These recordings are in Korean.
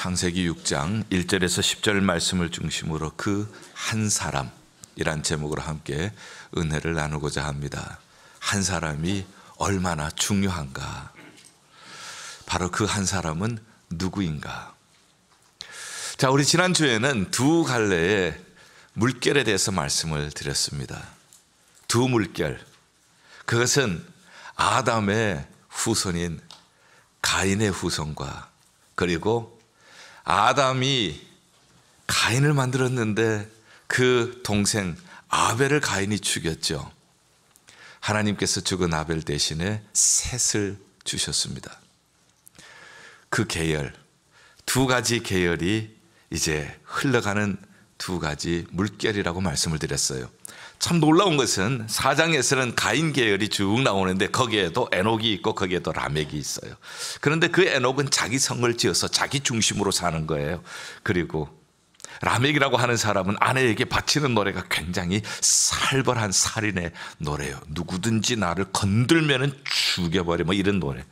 창세기 6장 1절에서 10절 말씀을 중심으로 그 한 사람이란 제목으로 함께 은혜를 나누고자 합니다. 한 사람이 얼마나 중요한가? 바로 그 한 사람은 누구인가? 자, 우리 지난주에는 두 갈래의 물결에 대해서 말씀을 드렸습니다. 두 물결, 그것은 아담의 후손인 가인의 후손과, 그리고 아담이 가인을 만들었는데 그 동생 아벨을 가인이 죽였죠. 하나님께서 죽은 아벨 대신에 셋을 주셨습니다. 그 계열, 두 가지 계열이 이제 흘러가는 두 가지 물결이라고 말씀을 드렸어요. 참 놀라운 것은 4장에서는 가인 계열이 쭉 나오는데 거기에도 에녹이 있고 거기에도 라멕이 있어요. 그런데 그 에녹은 자기 성을 지어서 자기 중심으로 사는 거예요. 그리고 라멕이라고 하는 사람은 아내에게 바치는 노래가 굉장히 살벌한 살인의 노래예요. 누구든지 나를 건들면은 죽여버려, 뭐 이런 노래.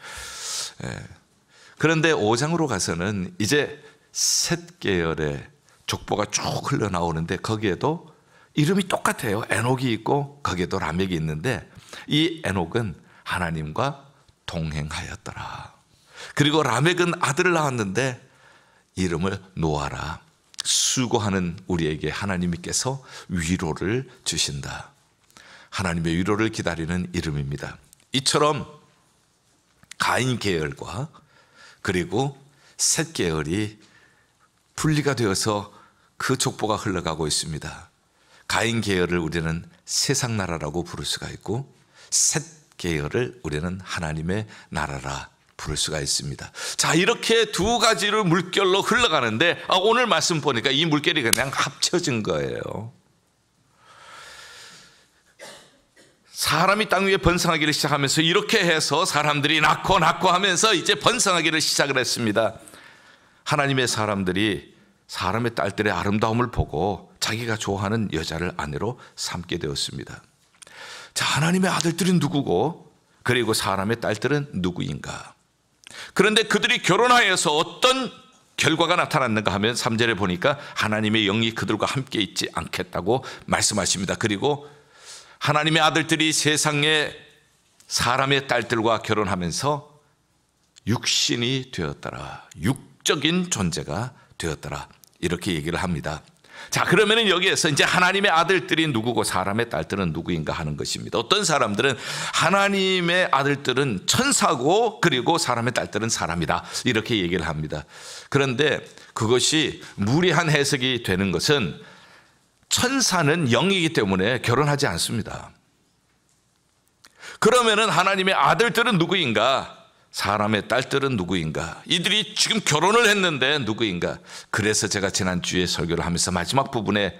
그런데 5장으로 가서는 이제 셋 계열의 족보가 쭉 흘러나오는데 거기에도 이름이 똑같아요. 에녹이 있고 거기에도 라멕이 있는데 이 에녹은 하나님과 동행하였더라. 그리고 라멕은 아들을 낳았는데 이름을 노아라. 수고하는 우리에게 하나님께서 위로를 주신다. 하나님의 위로를 기다리는 이름입니다. 이처럼 가인 계열과 그리고 셋 계열이 분리가 되어서 그 족보가 흘러가고 있습니다. 가인 계열을 우리는 세상 나라라고 부를 수가 있고 셋 계열을 우리는 하나님의 나라라 부를 수가 있습니다. 자, 이렇게 두 가지로 물결로 흘러가는데 오늘 말씀 보니까 이 물결이 그냥 합쳐진 거예요. 사람이 땅 위에 번성하기를 시작하면서 이렇게 해서 사람들이 낳고 하면서 이제 번성하기를 시작을 했습니다. 하나님의 사람들이 사람의 딸들의 아름다움을 보고 자기가 좋아하는 여자를 아내로 삼게 되었습니다. 자, 하나님의 아들들은 누구고 그리고 사람의 딸들은 누구인가? 그런데 그들이 결혼하여서 어떤 결과가 나타났는가 하면 3절에 보니까 하나님의 영이 그들과 함께 있지 않겠다고 말씀하십니다. 그리고 하나님의 아들들이 세상의 사람의 딸들과 결혼하면서 육신이 되었더라. 육적인 존재가 되었더라. 이렇게 얘기를 합니다. 자, 그러면은 여기에서 이제 하나님의 아들들이 누구고 사람의 딸들은 누구인가 하는 것입니다. 어떤 사람들은 하나님의 아들들은 천사고 그리고 사람의 딸들은 사람이다. 이렇게 얘기를 합니다. 그런데 그것이 무리한 해석이 되는 것은 천사는 영이기 때문에 결혼하지 않습니다. 그러면은 하나님의 아들들은 누구인가? 사람의 딸들은 누구인가? 이들이 지금 결혼을 했는데 누구인가? 그래서 제가 지난주에 설교를 하면서 마지막 부분에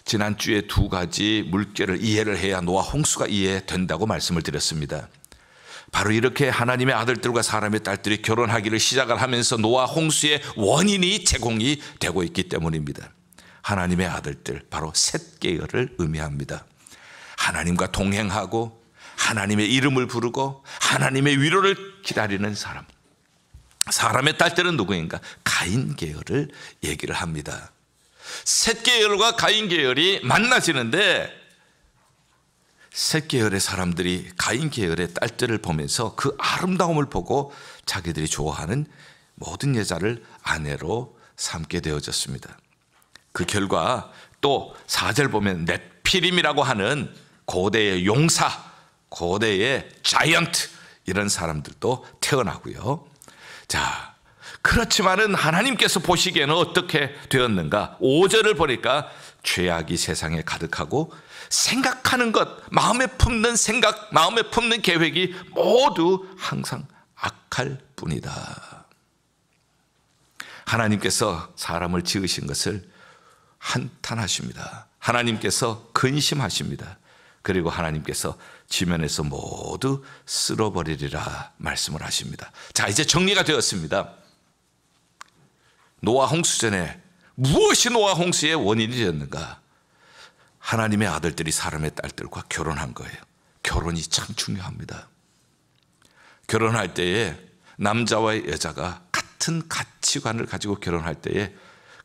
지난주에 두 가지 물결을 이해를 해야 노아 홍수가 이해된다고 말씀을 드렸습니다. 바로 이렇게 하나님의 아들들과 사람의 딸들이 결혼하기를 시작을 하면서 노아 홍수의 원인이 제공이 되고 있기 때문입니다. 하나님의 아들들, 바로 셋 계열을 의미합니다. 하나님과 동행하고 하나님의 이름을 부르고 하나님의 위로를 기다리는 사람. 사람의 딸들은 누구인가? 가인 계열을 얘기를 합니다. 셋 계열과 가인 계열이 만나지는데 셋 계열의 사람들이 가인 계열의 딸들을 보면서 그 아름다움을 보고 자기들이 좋아하는 모든 여자를 아내로 삼게 되어졌습니다. 그 결과 또 4절 보면 네피림이라고 하는 고대의 용사, 고대의 자이언트 이런 사람들도 태어나고요. 자, 그렇지만은 하나님께서 보시기에는 어떻게 되었는가? 5절을 보니까 죄악이 세상에 가득하고 생각하는 것, 마음에 품는 생각, 마음에 품는 계획이 모두 항상 악할 뿐이다. 하나님께서 사람을 지으신 것을 한탄하십니다. 하나님께서 근심하십니다. 그리고 하나님께서 지면에서 모두 쓸어버리리라 말씀을 하십니다. 자, 이제 정리가 되었습니다. 노아 홍수 전에 무엇이 노아 홍수의 원인이 되었는가? 하나님의 아들들이 사람의 딸들과 결혼한 거예요. 결혼이 참 중요합니다. 결혼할 때에 남자와 여자가 같은 같은 가치관을 가지고 결혼할 때에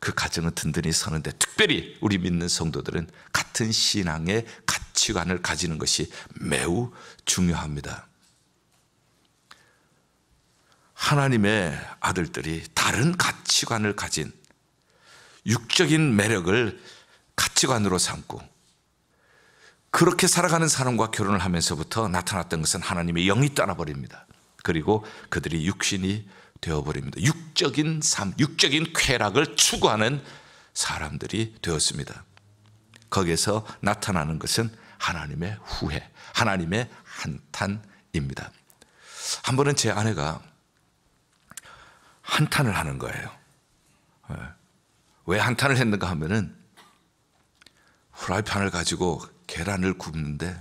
그 가정은 든든히 서는데, 특별히 우리 믿는 성도들은 같은 신앙의 가치관을 가지는 것이 매우 중요합니다. 하나님의 아들들이 다른 가치관을 가진, 육적인 매력을 가치관으로 삼고 그렇게 살아가는 사람과 결혼을 하면서부터 나타났던 것은 하나님의 영이 떠나버립니다. 그리고 그들이 육신이 되어버립니다. 육적인 삶, 육적인 쾌락을 추구하는 사람들이 되었습니다. 거기에서 나타나는 것은 하나님의 후회, 하나님의 한탄입니다. 한 번은 제 아내가 한탄을 하는 거예요. 왜 한탄을 했는가 하면은, 후라이팬을 가지고 계란을 굽는데,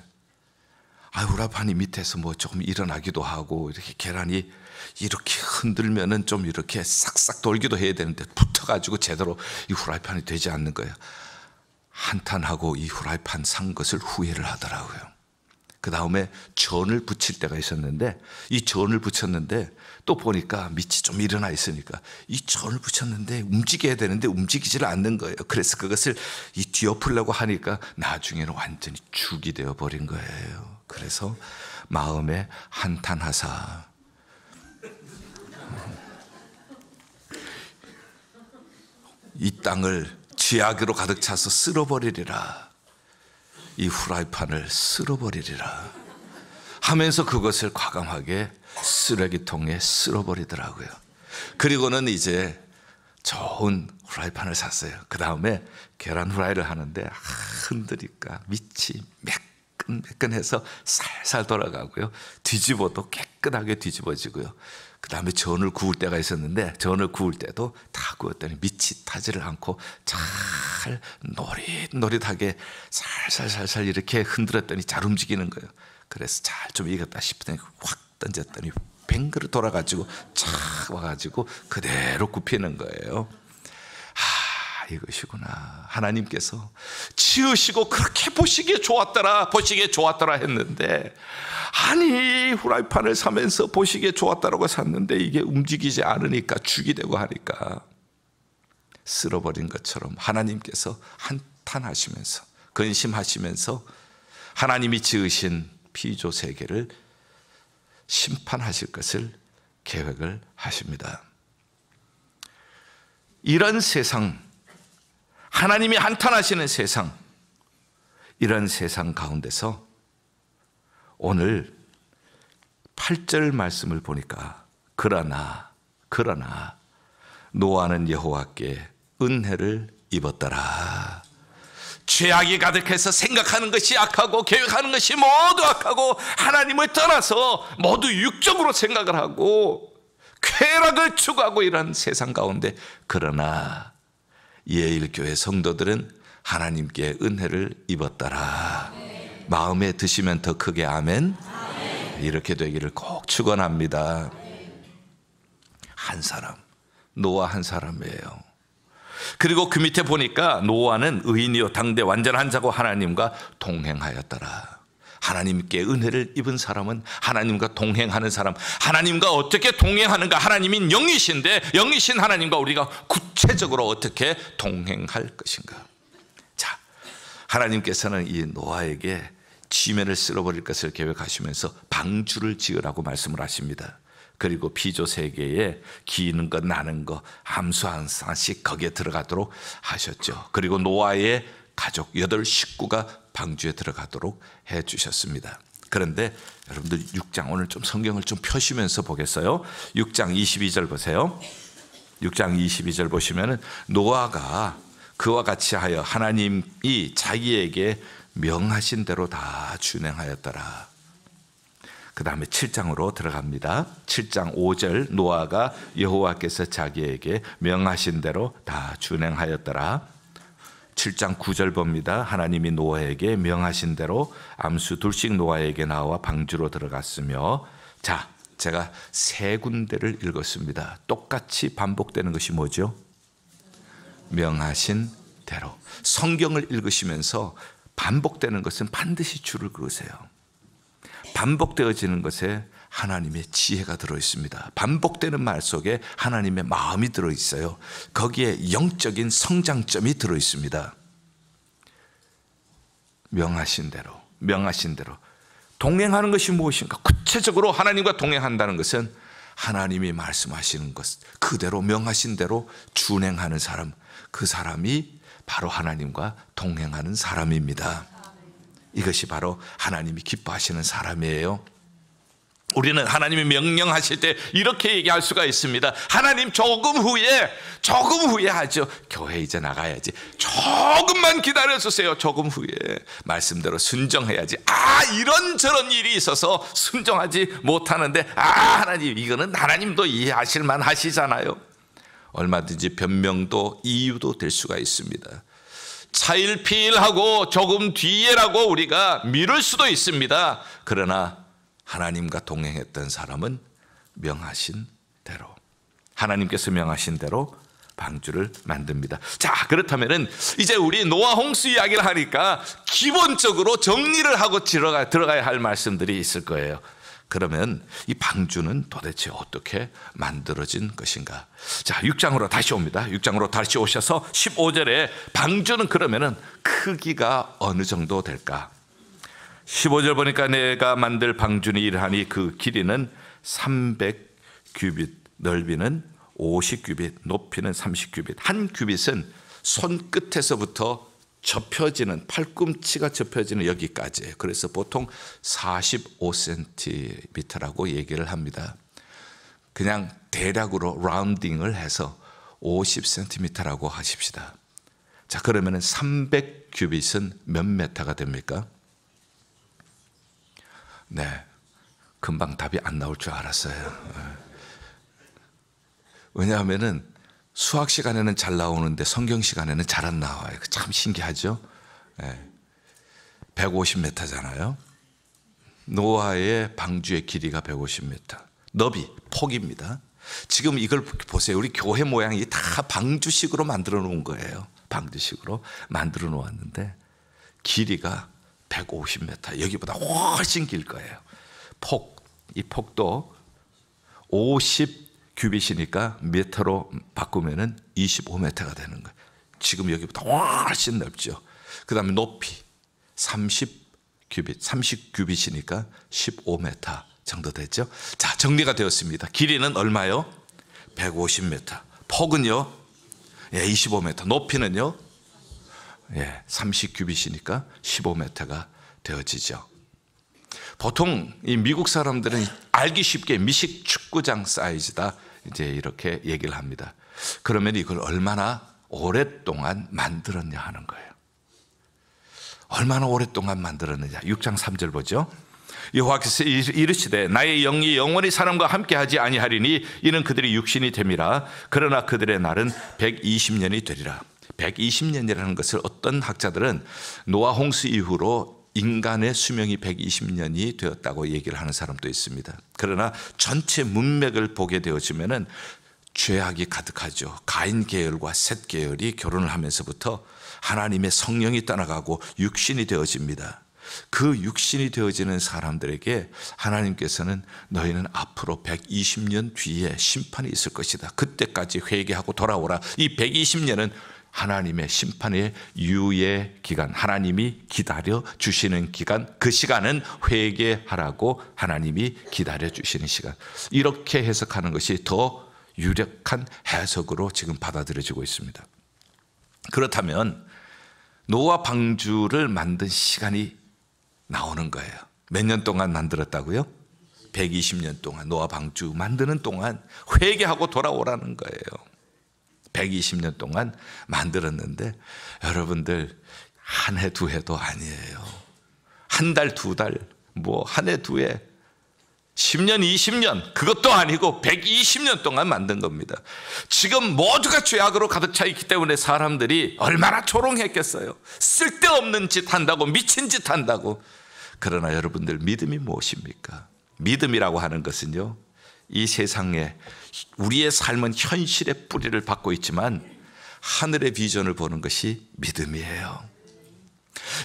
후라이팬이 밑에서 뭐 조금 일어나기도 하고, 이렇게 계란이 이렇게 흔들면은 좀 이렇게 싹싹 돌기도 해야 되는데 붙어가지고 제대로 이 후라이팬이 되지 않는 거예요. 한탄하고 이 후라이팬 산 것을 후회를 하더라고요. 그 다음에 전을 붙일 때가 있었는데, 이 전을 붙였는데 또 보니까 밑이 좀 일어나 있으니까 이 전을 붙였는데 움직여야 되는데 움직이질 않는 거예요. 그래서 그것을 이 뒤엎으려고 하니까 나중에는 완전히 죽이 되어 버린 거예요. 그래서 마음에 한탄하사 이 땅을 쥐야기로 가득 차서 쓸어버리리라, 이 후라이팬을 쓸어버리리라 하면서 그것을 과감하게 쓰레기통에 쓸어버리더라고요. 그리고는 이제 좋은 후라이팬을 샀어요. 그 다음에 계란 후라이를 하는데 흔드니까 밑이 매끈매끈해서 살살 돌아가고요, 뒤집어도 깨끗하게 뒤집어지고요. 그 다음에 전을 구울 때가 있었는데, 전을 구울 때도 다 구웠더니 밑이 타지를 않고 잘 노릿노릿하게 살살살살 이렇게 흔들었더니 잘 움직이는 거예요. 그래서 잘 좀 익었다 싶더니 확 던졌더니 뱅그로 돌아가지고 착 와가지고 그대로 굽히는 거예요. 이것이구나. 하나님께서 지으시고 그렇게 보시기에 좋았더라 했는데, 아니 후라이팬을 사면서 보시기에 좋았다라고 샀는데 이게 움직이지 않으니까 죽이 되고 하니까 쓸어버린 것처럼 하나님께서 한탄하시면서 근심하시면서 하나님이 지으신 피조 세계를 심판하실 것을 계획을 하십니다. 이런 세상, 하나님이 한탄하시는 세상, 이런 세상 가운데서 오늘 8절 말씀을 보니까 그러나 노아는 여호와께 은혜를 입었더라. 죄악이 가득해서 생각하는 것이 악하고 계획하는 것이 모두 악하고 하나님을 떠나서 모두 육적으로 생각을 하고 쾌락을 추구하고 이런 세상 가운데, 그러나 예일교회 성도들은 하나님께 은혜를 입었더라. 마음에 드시면 더 크게 아멘. 이렇게 되기를 꼭 축원합니다. 한 사람, 노아 한 사람이에요. 그리고 그 밑에 보니까 노아는 의인이요 당대 완전한 자고 하나님과 동행하였더라. 하나님께 은혜를 입은 사람은 하나님과 동행하는 사람, 하나님과 어떻게 동행하는가? 하나님인 영이신데 영이신 하나님과 우리가 구체적으로 어떻게 동행할 것인가? 자, 하나님께서는 이 노아에게 지면을 쓸어버릴 것을 계획하시면서 방주를 지으라고 말씀을 하십니다. 그리고 피조 세계에 기는 것 나는 것 함수 하나씩 거기에 들어가도록 하셨죠. 그리고 노아의 가족 8 식구가 방주에 들어가도록 해 주셨습니다. 그런데 여러분들 6장 오늘 좀 성경을 좀 펴시면서 보겠어요. 6장 22절 보세요. 6장 22절 보시면은 노아가 그와 같이 하여 하나님이 자기에게 명하신 대로 다 준행하였더라. 그 다음에 7장으로 들어갑니다. 7장 5절 노아가 여호와께서 자기에게 명하신 대로 다 준행하였더라. 7장 9절 봅니다. 하나님이 노아에게 명하신 대로 암수 둘씩 노아에게 나와 방주로 들어갔으며, 자, 제가 3군데를 읽었습니다. 똑같이 반복되는 것이 뭐죠? 명하신 대로. 성경을 읽으시면서 반복되는 것은 반드시 줄을 그으세요. 반복되어지는 것에 하나님의 지혜가 들어있습니다. 반복되는 말 속에 하나님의 마음이 들어있어요. 거기에 영적인 성장점이 들어있습니다. 명하신 대로 동행하는 것이 무엇인가? 구체적으로 하나님과 동행한다는 것은 하나님이 말씀하시는 것 그대로 명하신 대로 준행하는 사람, 그 사람이 바로 하나님과 동행하는 사람입니다. 이것이 바로 하나님이 기뻐하시는 사람이에요. 우리는 하나님이 명령하실 때 이렇게 얘기할 수가 있습니다. 하나님 조금 후에 하죠. 교회 이제 나가야지. 조금만 기다려주세요. 조금 후에. 말씀대로 순종해야지. 이런저런 일이 있어서 순종하지 못하는데 하나님 이거는 하나님도 이해하실 만하시잖아요. 얼마든지 변명도 이유도 될 수가 있습니다. 차일피일하고 조금 뒤에라고 우리가 미룰 수도 있습니다. 그러나 하나님과 동행했던 사람은 명하신 대로, 하나님께서 명하신 대로 방주를 만듭니다. 자, 그렇다면은 이제 우리 노아 홍수 이야기를 하니까 기본적으로 정리를 하고 들어가야 할 말씀들이 있을 거예요. 그러면 이 방주는 도대체 어떻게 만들어진 것인가? 자, 6장으로 다시 옵니다. 6장으로 다시 오셔서 15절에 방주는 그러면은 크기가 어느 정도 될까? 15절 보니까 내가 만들 방주는 이러하니 그 길이는 300규빗, 넓이는 50규빗, 높이는 30규빗. 한 규빗은 손끝에서부터 접혀지는, 팔꿈치가 접혀지는 여기까지예요. 그래서 보통 45cm라고 얘기를 합니다. 그냥 대략으로 라운딩을 해서 50cm라고 하십시다. 자, 그러면 300규빗은 몇 메타가 됩니까? 네, 금방 답이 안 나올 줄 알았어요. 왜냐하면은 수학 시간에는 잘 나오는데 성경 시간에는 잘 안 나와요. 참 신기하죠. 150m잖아요. 노아의 방주의 길이가 150m, 너비, 폭입니다. 지금 이걸 보세요. 우리 교회 모양이 다 방주식으로 만들어 놓은 거예요. 방주식으로 만들어 놓았는데 길이가 150m, 여기보다 훨씬 길 거예요. 이 폭도 50규빗이니까 미터로 바꾸면은 25m가 되는 거예요. 지금 여기보다 훨씬 넓죠. 그 다음에 높이 30규빗이니까 15m 정도 됐죠. 자, 정리가 되었습니다. 길이는 얼마요? 150m. 폭은요? 25m. 높이는요? 30규빗이니까 15m가 되어지죠. 보통 이 미국 사람들은 알기 쉽게 미식 축구장 사이즈다 이제 이렇게 얘기를 합니다. 그러면 이걸 얼마나 오랫동안 만들었냐 하는 거예요. 얼마나 오랫동안 만들었느냐. 6장 3절 보죠. 여호와께서 이르시되 나의 영이 영원히 사람과 함께하지 아니하리니 이는 그들이 육신이 됨이라. 그러나 그들의 날은 120년이 되리라. 120년이라는 것을 어떤 학자들은 노아 홍수 이후로 인간의 수명이 120년이 되었다고 얘기를 하는 사람도 있습니다. 그러나 전체 문맥을 보게 되어지면은 죄악이 가득하죠. 가인 계열과 셋 계열이 결혼을 하면서부터 하나님의 성령이 떠나가고 육신이 되어집니다. 그 육신이 되어지는 사람들에게 하나님께서는 너희는 앞으로 120년 뒤에 심판이 있을 것이다. 그때까지 회개하고 돌아오라. 이 120년은 하나님의 심판의 유예 기간, 하나님이 기다려 주시는 기간, 그 시간은 회개하라고 하나님이 기다려 주시는 시간. 이렇게 해석하는 것이 더 유력한 해석으로 지금 받아들여지고 있습니다. 그렇다면 노아 방주를 만든 시간이 나오는 거예요. 몇 년 동안 만들었다고요? 120년 동안. 노아 방주 만드는 동안 회개하고 돌아오라는 거예요. 120년 동안 만들었는데 여러분들 한 해 두 해도 아니에요. 한 달 두 달, 뭐 한 해 두 해, 10년 20년 그것도 아니고 120년 동안 만든 겁니다. 지금 모두가 죄악으로 가득 차 있기 때문에 사람들이 얼마나 조롱했겠어요. 쓸데없는 짓 한다고, 미친 짓 한다고. 그러나 여러분들 믿음이 무엇입니까? 믿음이라고 하는 것은요, 이 세상에 우리의 삶은 현실의 뿌리를 받고 있지만 하늘의 비전을 보는 것이 믿음이에요.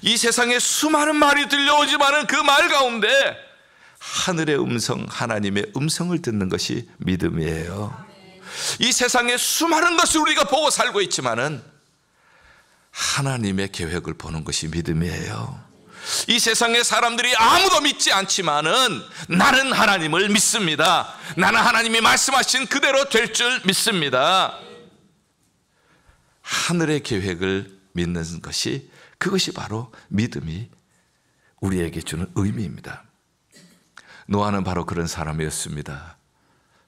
이 세상에 수많은 말이 들려오지만은 그 말 가운데 하늘의 음성, 하나님의 음성을 듣는 것이 믿음이에요. 이 세상에 수많은 것을 우리가 보고 살고 있지만은 하나님의 계획을 보는 것이 믿음이에요. 이 세상에 사람들이 아무도 믿지 않지만은 나는 하나님을 믿습니다. 나는 하나님이 말씀하신 그대로 될 줄 믿습니다. 하늘의 계획을 믿는 것이, 그것이 바로 믿음이 우리에게 주는 의미입니다. 노아는 바로 그런 사람이었습니다.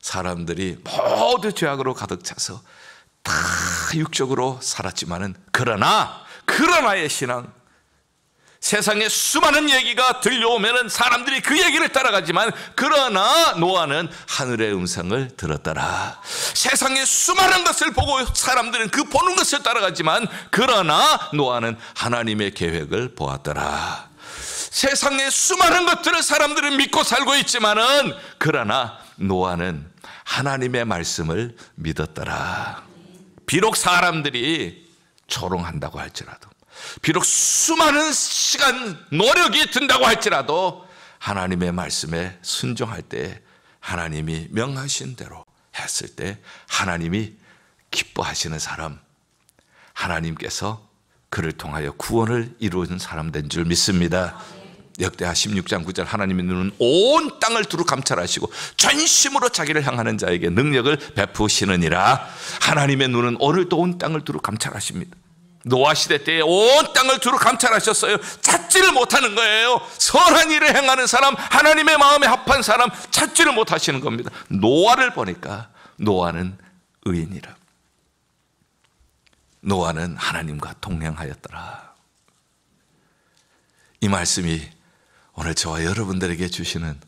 사람들이 모두 죄악으로 가득 차서 다 육적으로 살았지만은 그러나의 신앙, 세상에 수많은 얘기가 들려오면은 사람들이 그 얘기를 따라가지만 그러나 노아는 하늘의 음성을 들었더라. 세상에 수많은 것을 보고 사람들은 그 보는 것을 따라가지만 그러나 노아는 하나님의 계획을 보았더라. 세상에 수많은 것들을 사람들은 믿고 살고 있지만은 그러나 노아는 하나님의 말씀을 믿었더라. 비록 사람들이 조롱한다고 할지라도, 비록 수많은 시간 노력이 든다고 할지라도 하나님의 말씀에 순종할 때, 하나님이 명하신 대로 했을 때 하나님이 기뻐하시는 사람, 하나님께서 그를 통하여 구원을 이루는 사람 된 줄 믿습니다. 역대하 16장 9절, 하나님의 눈은 온 땅을 두루 감찰하시고 전심으로 자기를 향하는 자에게 능력을 베푸시느니라. 하나님의 눈은 오늘도 온 땅을 두루 감찰하십니다. 노아 시대 때에 온 땅을 두루 감찰하셨어요. 찾지를 못하는 거예요. 선한 일을 행하는 사람, 하나님의 마음에 합한 사람 찾지를 못하시는 겁니다. 노아를 보니까 노아는 의인이라. 노아는 하나님과 동행하였더라. 이 말씀이 오늘 저와 여러분들에게 주시는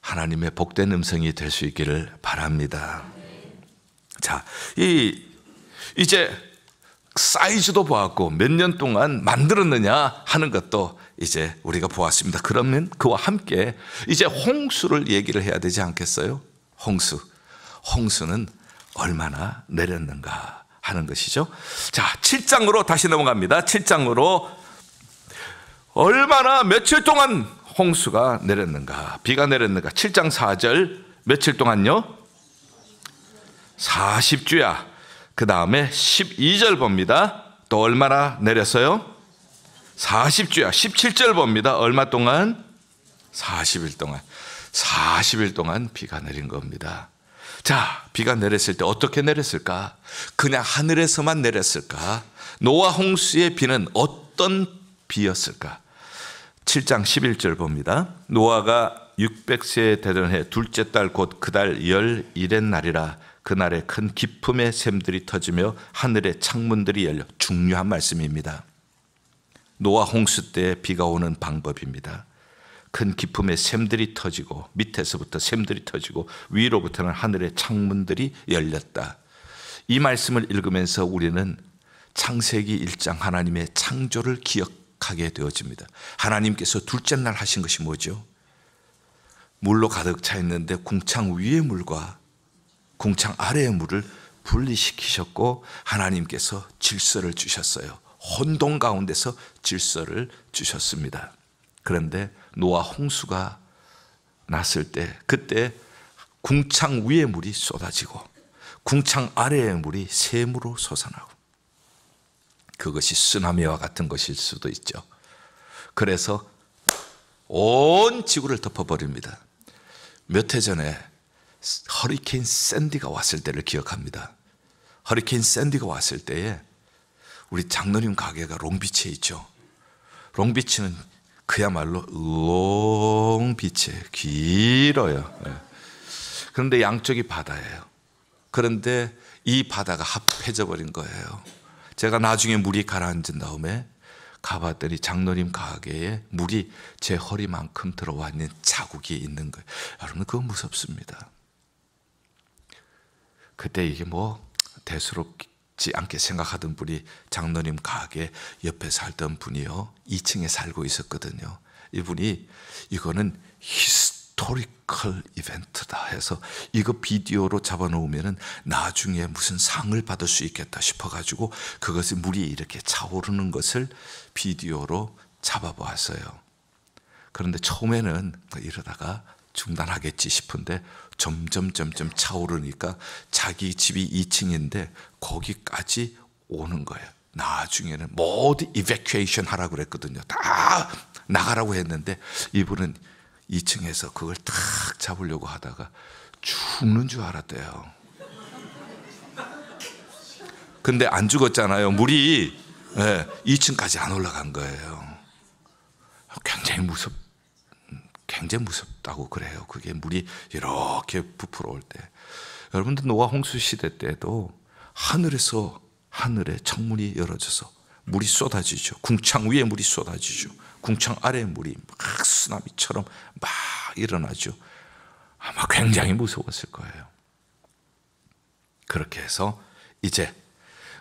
하나님의 복된 음성이 될 수 있기를 바랍니다. 자, 이제 사이즈도 보았고 몇 년 동안 만들었느냐 하는 것도 이제 우리가 보았습니다. 그러면 그와 함께 이제 홍수를 얘기를 해야 되지 않겠어요? 홍수는 얼마나 내렸는가 하는 것이죠. 자, 7장으로 다시 넘어갑니다. 7장으로 얼마나 며칠 동안 홍수가 내렸는가, 비가 내렸는가. 7장 4절, 며칠 동안요? 40주야. 그 다음에 12절 봅니다. 또 얼마나 내렸어요? 40주야. 17절 봅니다. 얼마 동안? 40일 동안. 40일 동안 비가 내린 겁니다. 자, 비가 내렸을 때 어떻게 내렸을까? 그냥 하늘에서만 내렸을까? 노아 홍수의 비는 어떤 비였을까? 7장 11절 봅니다. 노아가 600세에 되던 해 둘째 달 곧 그 달 11의 날이라. 그날에 큰 기품의 샘들이 터지며 하늘의 창문들이 열려. 중요한 말씀입니다. 노아 홍수 때 비가 오는 방법입니다. 큰 기품의 샘들이 터지고, 밑에서부터 샘들이 터지고 위로부터는 하늘의 창문들이 열렸다. 이 말씀을 읽으면서 우리는 창세기 1장 하나님의 창조를 기억하게 되어집니다. 하나님께서 둘째 날 하신 것이 뭐죠? 물로 가득 차 있는데 궁창 위의 물과 궁창 아래의 물을 분리시키셨고 하나님께서 질서를 주셨어요. 혼돈 가운데서 질서를 주셨습니다. 그런데 노아 홍수가 났을 때, 그때 궁창 위의 물이 쏟아지고 궁창 아래의 물이 샘으로 솟아나고, 그것이 쓰나미와 같은 것일 수도 있죠. 그래서 온 지구를 덮어버립니다. 몇 해 전에 허리케인 샌디가 왔을 때를 기억합니다. 허리케인 샌디가 왔을 때에 우리 장로님 가게가 롱비치에 있죠. 롱비치는 그야말로 롱비치에 길어요. 그런데 양쪽이 바다예요. 그런데 이 바다가 합해져 버린 거예요. 제가 나중에 물이 가라앉은 다음에 가봤더니 장로님 가게에 물이 제 허리만큼 들어와 있는 자국이 있는 거예요. 여러분, 그거 무섭습니다. 그때 이게 뭐 대수롭지 않게 생각하던 분이 장로님 가게 옆에 살던 분이요, 2층에 살고 있었거든요. 이분이 이거는 히스토리컬 이벤트다 해서 이거 비디오로 잡아놓으면 나중에 무슨 상을 받을 수 있겠다 싶어가지고 그것을 물이 이렇게 차오르는 것을 비디오로 잡아보았어요. 그런데 처음에는 이러다가 중단하겠지 싶은데 점점 차오르니까 자기 집이 2층인데 거기까지 오는 거예요. 나중에는 모두 이베큐에이션 하라고 그랬거든요. 다 나가라고 했는데 이분은 2층에서 그걸 탁 잡으려고 하다가 죽는 줄 알았대요. 근데 안 죽었잖아요. 물이 2층까지 안 올라간 거예요. 굉장히 무섭다고 그래요. 그게 물이 이렇게 부풀어 올 때. 여러분들 노아 홍수 시대 때도 하늘에 창문이 열어져서 물이 쏟아지죠. 궁창 위에 물이 쏟아지죠. 궁창 아래에 물이 막 쓰나미처럼 막 일어나죠. 아마 굉장히 무서웠을 거예요. 그렇게 해서 이제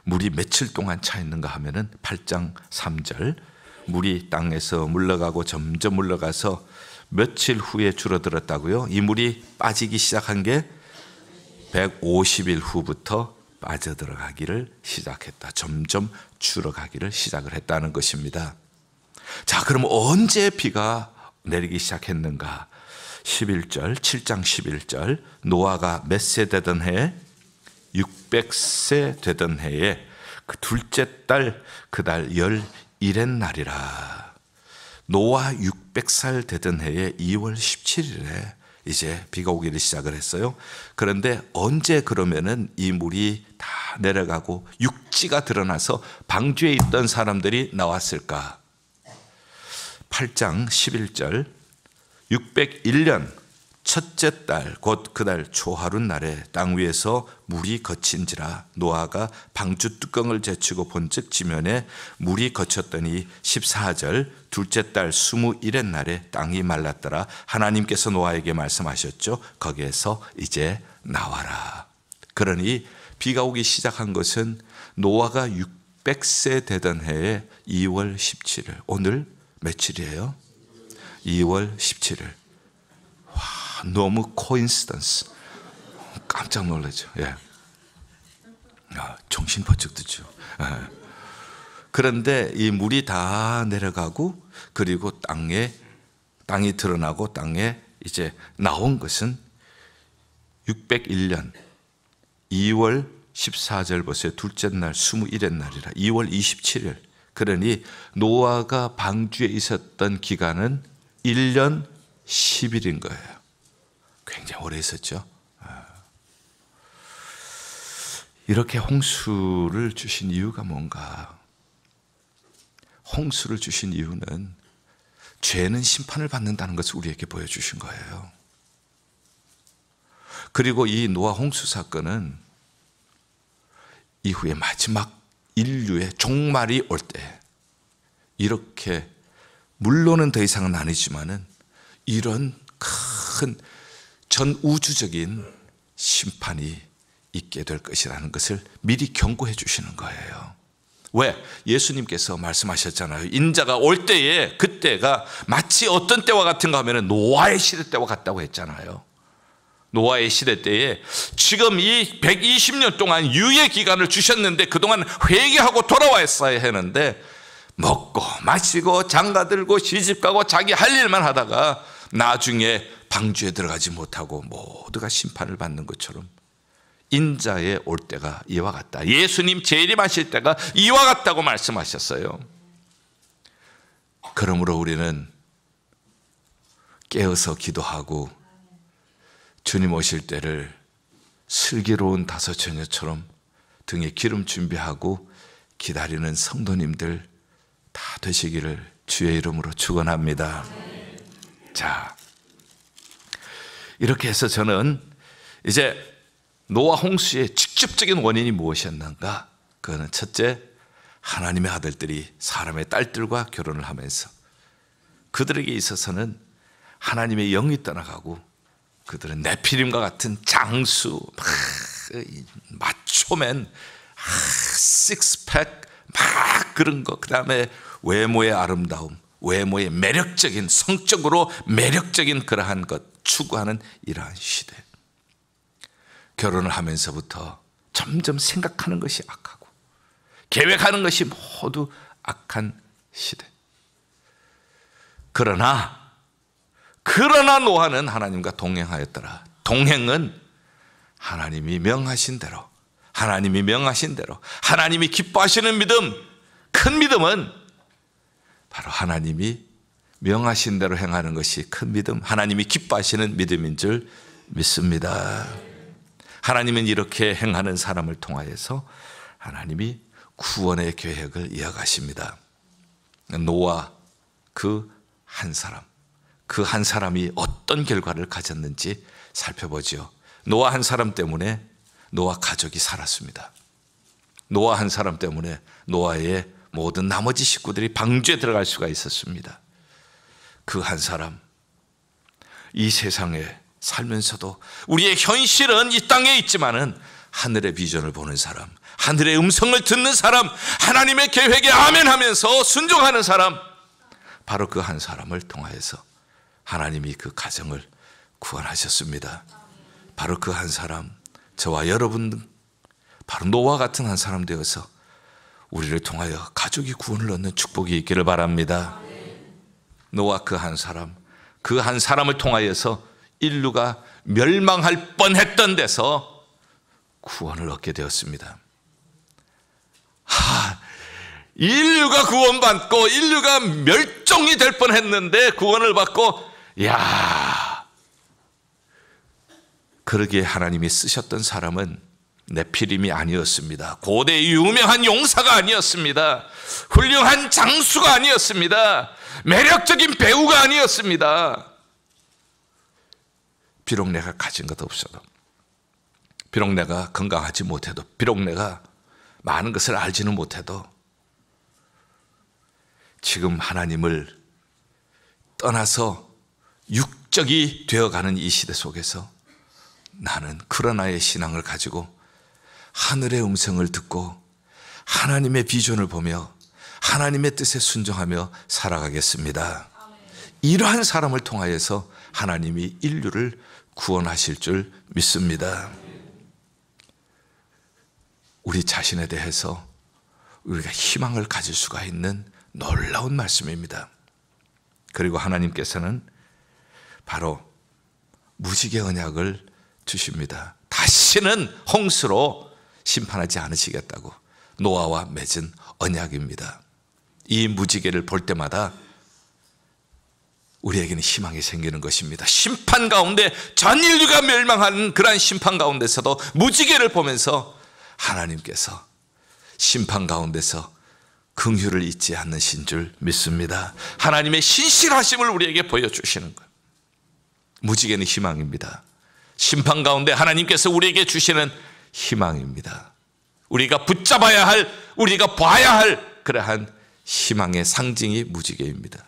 물이 며칠 동안 차 있는가 하면은 8장 3절 물이 땅에서 물러가고 점점 물러가서 며칠 후에 줄어들었다고요. 이 물이 빠지기 시작한 게 150일 후부터 빠져들어가기를 시작했다. 점점 줄어가기를 시작을 했다는 것입니다. 자, 그럼 언제 비가 내리기 시작했는가? 11절, 7장 11절 노아가 몇 세 되던 해에 600세 되던 해에 그 둘째 달 그달 11의 날이라. 노아 600살 되던 해에 2월 17일에 이제 비가 오기를 시작을 했어요. 그런데 언제 그러면은 이 물이 다 내려가고 육지가 드러나서 방주에 있던 사람들이 나왔을까? 8장 11절 601년 첫째 달 곧 그달 초하룻날에 땅 위에서 물이 거친지라. 노아가 방주 뚜껑을 제치고 본즉 지면에 물이 거쳤더니 14절 둘째 달 21의 날에 땅이 말랐더라. 하나님께서 노아에게 말씀하셨죠. 거기에서 이제 나와라. 그러니 비가 오기 시작한 것은 노아가 600세 되던 해에 2월 17일. 오늘 며칠이에요? 2월 17일. 너무 코인시던스. 깜짝 놀라죠. 예. 정신 번쩍 드죠. 예. 그런데 이 물이 다 내려가고 그리고 땅이 드러나고 땅에 이제 나온 것은 601년 2월 14절 보세요. 둘째 날 21의 날이라. 2월 27일. 그러니 노아가 방주에 있었던 기간은 1년 10일인 거예요. 굉장히 오래 있었죠. 이렇게 홍수를 주신 이유가 뭔가? 홍수를 주신 이유는 죄는 심판을 받는다는 것을 우리에게 보여주신 거예요. 그리고 이 노아 홍수 사건은 이후에 마지막 인류의 종말이 올 때 이렇게 물론은 더 이상은 아니지만은 이런 큰 전 우주적인 심판이 있게 될 것이라는 것을 미리 경고해 주시는 거예요. 왜? 예수님께서 말씀하셨잖아요. 인자가 올 때에 그때가 마치 어떤 때와 같은가 하면 노아의 시대 때와 같다고 했잖아요. 노아의 시대 때에 지금 이 120년 동안 유예 기간을 주셨는데 그동안 회개하고 돌아왔어야 했는데 먹고 마시고 장가들고 시집가고 자기 할 일만 하다가 나중에 방주에 들어가지 못하고 모두가 심판을 받는 것처럼 인자의 올 때가 이와 같다. 예수님 재림하실 때가 이와 같다고 말씀하셨어요. 그러므로 우리는 깨어서 기도하고 주님 오실 때를 슬기로운 다섯 처녀처럼 등에 기름 준비하고 기다리는 성도님들 다 되시기를 주의 이름으로 축원합니다. 자, 이렇게 해서 저는 이제 노아 홍수의 직접적인 원인이 무엇이었는가? 그거는 첫째, 하나님의 아들들이 사람의 딸들과 결혼을 하면서 그들에게 있어서는 하나님의 영이 떠나가고 그들은 네피림과 같은 장수, 마초맨, 식스팩, 막 그런 거, 그 다음에 외모의 아름다움, 외모의 매력적인, 성적으로 매력적인 그러한 것 추구하는 이러한 시대. 결혼을 하면서부터 점점 생각하는 것이 악하고 계획하는 것이 모두 악한 시대. 그러나 그러나 노아는 하나님과 동행하였더라. 동행은 하나님이 명하신 대로, 하나님이 명하신 대로, 하나님이 기뻐하시는 믿음, 큰 믿음은 바로 하나님이 명하신 대로 행하는 것이 큰 믿음, 하나님이 기뻐하시는 믿음인 줄 믿습니다. 하나님은 이렇게 행하는 사람을 통하여서 하나님이 구원의 계획을 이어가십니다. 노아 그 한 사람이 어떤 결과를 가졌는지 살펴보죠. 노아 한 사람 때문에 노아 가족이 살았습니다. 노아 한 사람 때문에 노아의 모든 나머지 식구들이 방주에 들어갈 수가 있었습니다. 그 한 사람, 이 세상에 살면서도 우리의 현실은 이 땅에 있지만은 하늘의 비전을 보는 사람, 하늘의 음성을 듣는 사람, 하나님의 계획에 아멘하면서 순종하는 사람, 바로 그 한 사람을 통하여서 하나님이 그 가정을 구원하셨습니다. 바로 그 한 사람, 저와 여러분, 바로 노아 같은 한 사람 되어서 우리를 통하여 가족이 구원을 얻는 축복이 있기를 바랍니다. 노아 그 한 사람을 통하여서 인류가 멸망할 뻔했던 데서 구원을 얻게 되었습니다. 인류가 구원받고 인류가 멸종이 될 뻔했는데 구원을 받고, 그러기에 하나님이 쓰셨던 사람은 네피림이 아니었습니다. 고대 유명한 용사가 아니었습니다. 훌륭한 장수가 아니었습니다. 매력적인 배우가 아니었습니다. 비록 내가 가진 것 없어도, 비록 내가 건강하지 못해도, 비록 내가 많은 것을 알지는 못해도, 지금 하나님을 떠나서 육적이 되어가는 이 시대 속에서 나는 그러나의 신앙을 가지고 하늘의 음성을 듣고 하나님의 비전을 보며 하나님의 뜻에 순종하며 살아가겠습니다. 이러한 사람을 통하여서 하나님이 인류를 구원하실 줄 믿습니다. 우리 자신에 대해서 우리가 희망을 가질 수가 있는 놀라운 말씀입니다. 그리고 하나님께서는 바로 무지개 언약을 주십니다. 다시는 홍수로 심판하지 않으시겠다고 노아와 맺은 언약입니다. 이 무지개를 볼 때마다 우리에게는 희망이 생기는 것입니다. 심판 가운데 전 인류가 멸망하는 그러한 심판 가운데서도 무지개를 보면서 하나님께서 심판 가운데서 긍휼을 잊지 않으신 줄 믿습니다. 하나님의 신실하심을 우리에게 보여주시는 거예요. 무지개는 희망입니다. 심판 가운데 하나님께서 우리에게 주시는 희망입니다. 우리가 붙잡아야 할, 우리가 봐야 할 그러한 희망의 상징이 무지개입니다.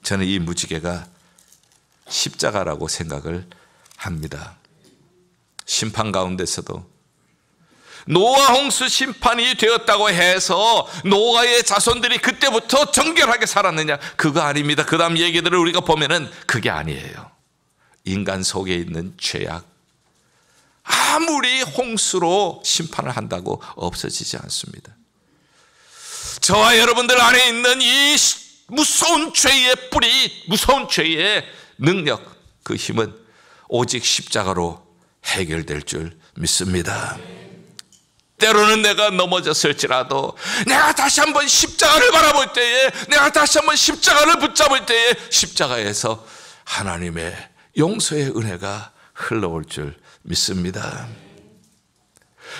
저는 이 무지개가 십자가라고 생각을 합니다. 심판 가운데서도 노아 홍수 심판이 되었다고 해서 노아의 자손들이 그때부터 정결하게 살았느냐? 그거 아닙니다. 그 다음 얘기들을 우리가 보면은 그게 아니에요. 인간 속에 있는 죄악, 아무리 홍수로 심판을 한다고 없어지지 않습니다. 저와 여러분들 안에 있는 이 무서운 죄의 뿌리, 무서운 죄의 능력, 그 힘은 오직 십자가로 해결될 줄 믿습니다. 때로는 내가 넘어졌을지라도, 내가 다시 한번 십자가를 바라볼 때에, 내가 다시 한번 십자가를 붙잡을 때에 십자가에서 하나님의 용서의 은혜가 흘러올 줄 믿습니다.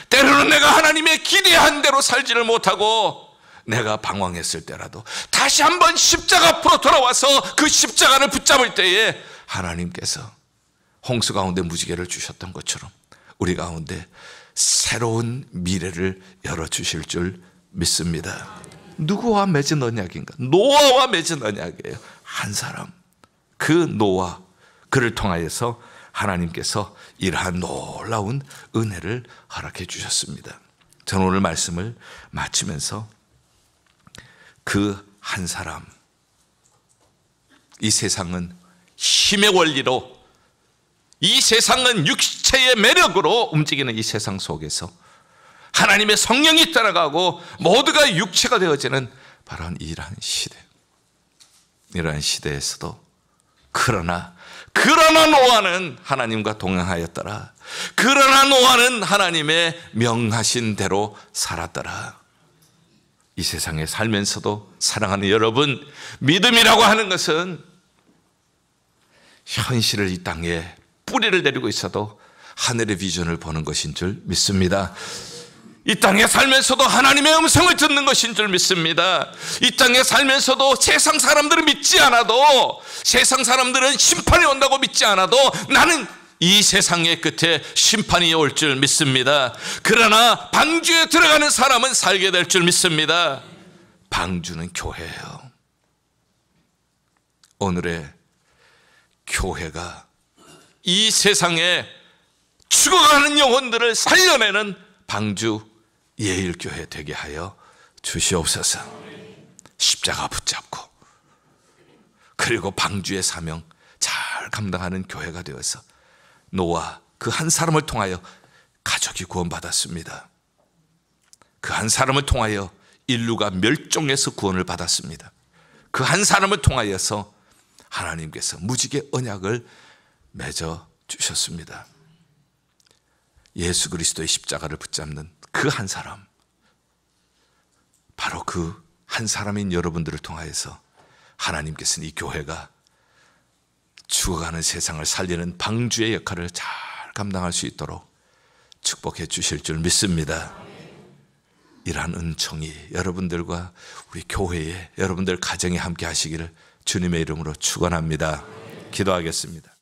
때로는 내가 하나님의 기대한 대로 살지를 못하고 내가 방황했을 때라도 다시 한번 십자가 앞으로 돌아와서 그 십자가를 붙잡을 때에 하나님께서 홍수 가운데 무지개를 주셨던 것처럼 우리 가운데 새로운 미래를 열어주실 줄 믿습니다. 누구와 맺은 언약인가? 노아와 맺은 언약이에요. 한 사람, 그 노아, 그를 통하여서 하나님께서 이러한 놀라운 은혜를 허락해 주셨습니다. 저는 오늘 말씀을 마치면서 그 한 사람, 이 세상은 힘의 원리로, 이 세상은 육체의 매력으로 움직이는 이 세상 속에서 하나님의 성령이 따라가고 모두가 육체가 되어지는 바로 이러한 시대, 이러한 시대에서도 그러나 노아는 하나님과 동행하였더라. 그러나 노아는 하나님의 명하신 대로 살았더라. 이 세상에 살면서도 사랑하는 여러분, 믿음이라고 하는 것은 현실을 이 땅에 뿌리를 내리고 있어도 하늘의 비전을 보는 것인 줄 믿습니다. 이 땅에 살면서도 하나님의 음성을 듣는 것인 줄 믿습니다. 이 땅에 살면서도 세상 사람들은 믿지 않아도, 세상 사람들은 심판이 온다고 믿지 않아도 나는 이 세상의 끝에 심판이 올 줄 믿습니다. 그러나 방주에 들어가는 사람은 살게 될 줄 믿습니다. 방주는 교회예요. 오늘의 교회가 이 세상에 죽어가는 영혼들을 살려내는 방주 예일교회 되게 하여 주시옵소서. 십자가 붙잡고 그리고 방주의 사명 잘 감당하는 교회가 되어서 노아 그 한 사람을 통하여 가족이 구원받았습니다. 그 한 사람을 통하여 인류가 멸종에서 구원을 받았습니다. 그 한 사람을 통하여서 하나님께서 무지개 언약을 맺어 주셨습니다. 예수 그리스도의 십자가를 붙잡는 그 한 사람, 바로 그 한 사람인 여러분들을 통하여서 하나님께서는 이 교회가 죽어가는 세상을 살리는 방주의 역할을 잘 감당할 수 있도록 축복해 주실 줄 믿습니다. 이러한 은총이 여러분들과 우리 교회에, 여러분들 가정에 함께 하시기를 주님의 이름으로 축원합니다. 기도하겠습니다.